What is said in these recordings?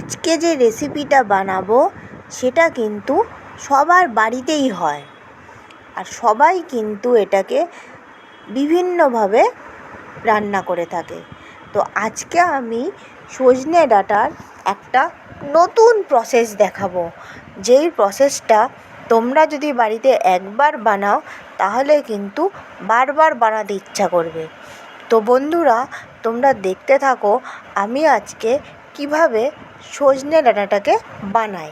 আজকে যে রেসিপিটা বানাবো সেটা কিন্তু সবার বাড়িতেই হয়, আর সবাই কিন্তু এটাকে বিভিন্নভাবে রান্না করে থাকে। তো আজকে আমি সজনে ডাঁটার একটা নতুন প্রসেস দেখাবো, যেই প্রসেসটা তোমরা যদি বাড়িতে একবার বানাও তাহলে কিন্তু বারবার বানাতে ইচ্ছা করবে। তো বন্ধুরা, তোমরা দেখতে থাকো আমি আজকে কিভাবে সজনে ডাঁটাটাকে বানাই।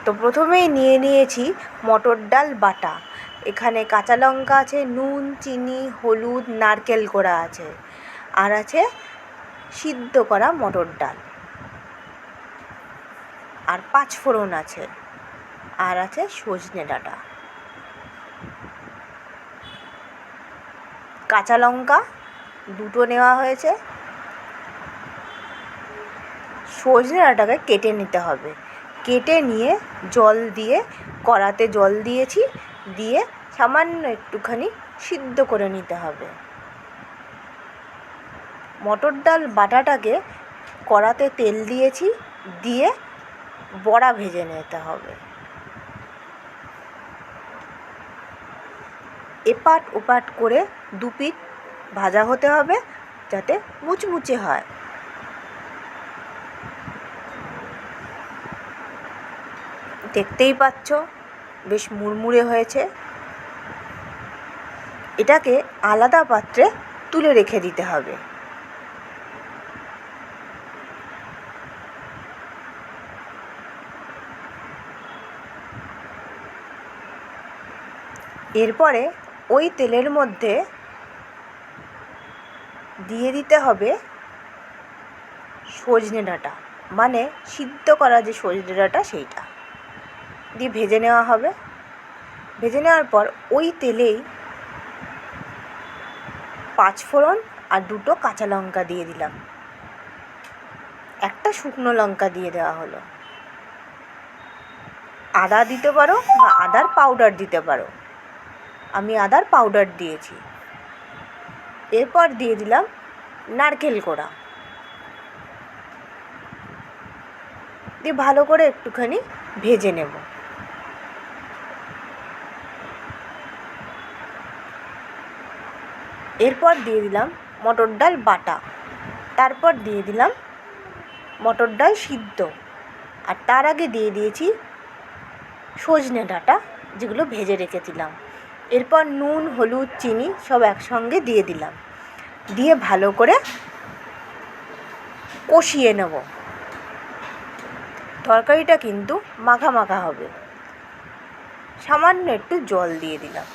তো প্রথমেই নিয়ে নিয়েছি মটর ডাল বাটা। এখানে কাঁচা লঙ্কা আছে, নুন, চিনি, হলুদ, নারকেল কোড়া আছে, আর আছে সিদ্ধ করা মটর ডাল, আর 5 ফোড়ন আছে, আর আছে সজনে ডাঁটা। কাঁচা লঙ্কা 2টো নেওয়া হয়েছে। সজনে ডাঁটাকে কেটে নিতে হবে। কেটে নিয়ে জল দিয়ে, কড়াতে জল দিয়েছি, দিয়ে সামান্য একটুখানি সিদ্ধ করে নিতে হবে। মটর ডাল বাটাটাকে কড়াতে তেল দিয়েছি, দিয়ে বড়া ভেজে নিতে হবে। এপাট ওপাট করে 2 পিঠ ভাজা হতে হবে, যাতে মুচমুচে হয়। দেখতেই পাচ্ছ বেশ মুড়মুড়ে হয়েছে। এটাকে আলাদা পাত্রে তুলে রেখে দিতে হবে। এরপরে ওই তেলের মধ্যে দিয়ে দিতে হবে সজনে ডাঁটা, মানে সিদ্ধ করা যে সজনে ডাঁটা সেইটা দিয়ে ভেজে নেওয়া হবে। ভেজে নেওয়ার পর ওই তেলেই 5 ফোড়ন আর 2টো কাঁচা লঙ্কা দিয়ে দিলাম, একটা শুকনো লঙ্কা দিয়ে দেওয়া হলো। আদা দিতে পারো বা আদার পাউডার দিতে পারো, আমি আদার পাউডার দিয়েছি। এরপর দিয়ে দিলাম নারকেল কোড়া, দিয়ে ভালো করে একটুখানি ভেজে নেব। এরপর দিয়ে দিলাম মটর ডাল বাটা, তারপর দিয়ে দিলাম মটর ডাল সিদ্ধ, আর তার আগে দিয়ে দিয়েছি সজনে ডাঁটা যেগুলো ভেজে রেখেছিলাম। এরপর নুন, হলুদ, চিনি সব একসঙ্গে দিয়ে দিলাম, দিয়ে ভালো করে কষিয়ে নেব। তরকারিটা কিন্তু মাখা মাখা হবে। সামান্য একটু জল দিয়ে দিলাম।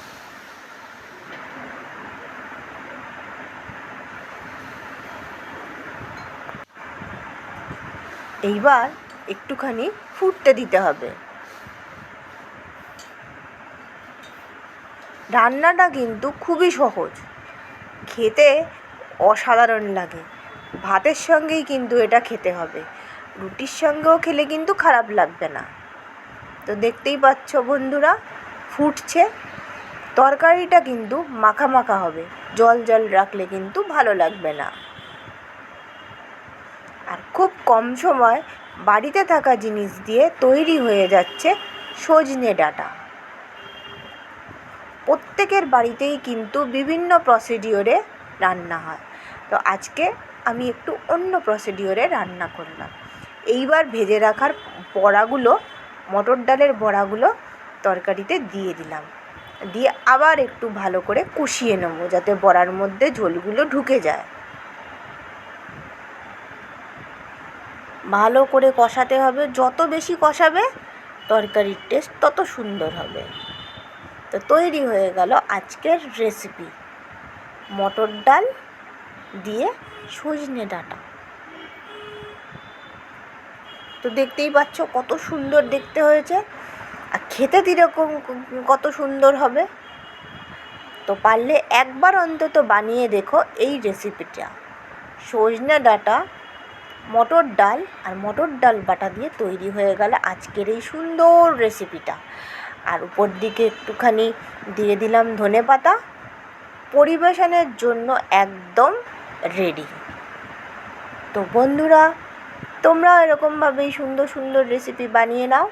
এইবার একটুখানি ফুটতে দিতে হবে। রান্নাটা কিন্তু খুবই সহজ, খেতে অসাধারণ লাগে। ভাতের সঙ্গেই কিন্তু এটা খেতে হবে, রুটির সঙ্গেও খেলে কিন্তু খারাপ লাগবে না। তো দেখতেই পাচ্ছ বন্ধুরা, ফুটছে। তরকারিটা কিন্তু মাখা মাখা হবে, জল জল রাখলে কিন্তু ভালো লাগবে না। আর খুব কম সময় বাড়িতে থাকা জিনিস দিয়ে তৈরি হয়ে যাচ্ছে সজনে ডাঁটা। প্রত্যেকের বাড়িতেই কিন্তু বিভিন্ন প্রসিডিওরে রান্না হয়, তো আজকে আমি একটু অন্য প্রসিডিওরে রান্না করলাম। এইবার ভেজে রাখার বড়াগুলো, মটর ডালের বড়াগুলো তরকারিতে দিয়ে দিলাম, দিয়ে আবার একটু ভালো করে কষিয়ে নেব, যাতে বড়ার মধ্যে ঝোলগুলো ঢুকে যায়। ভালো করে কষাতে হবে, যত বেশি কষাবে তরকারির টেস্ট তত সুন্দর হবে। তো তৈরি হয়ে গেল আজকের রেসিপি, মটর ডাল দিয়ে সজনে ডাঁটা। তো দেখতেই পাচ্ছ কত সুন্দর দেখতে হয়েছে, আর খেতে কীরকম কত সুন্দর হবে। তো পারলে একবার অন্তত বানিয়ে দেখো এই রেসিপিটা। সজনে ডাঁটা, মটর ডাল আর মটর ডাল বাটা দিয়ে তৈরি হয়ে গেল আজকের এই সুন্দর রেসিপিটা। আর উপর দিকে একটুখানি দিয়ে দিলাম ধনেপাতা। পরিবেশনের জন্য একদম রেডি। তো বন্ধুরা, তোমরাও এরকমভাবেই সুন্দর সুন্দর রেসিপি বানিয়ে নাও,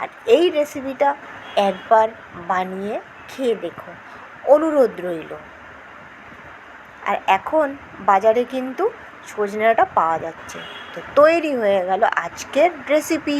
আর এই রেসিপিটা একবার বানিয়ে খেয়ে দেখো, অনুরোধ রইল। আর এখন বাজারে কিন্তু সজনে ডাঁটা পাওয়া যাচ্ছে। তো তৈরি হয়ে গেল আজকের রেসিপি।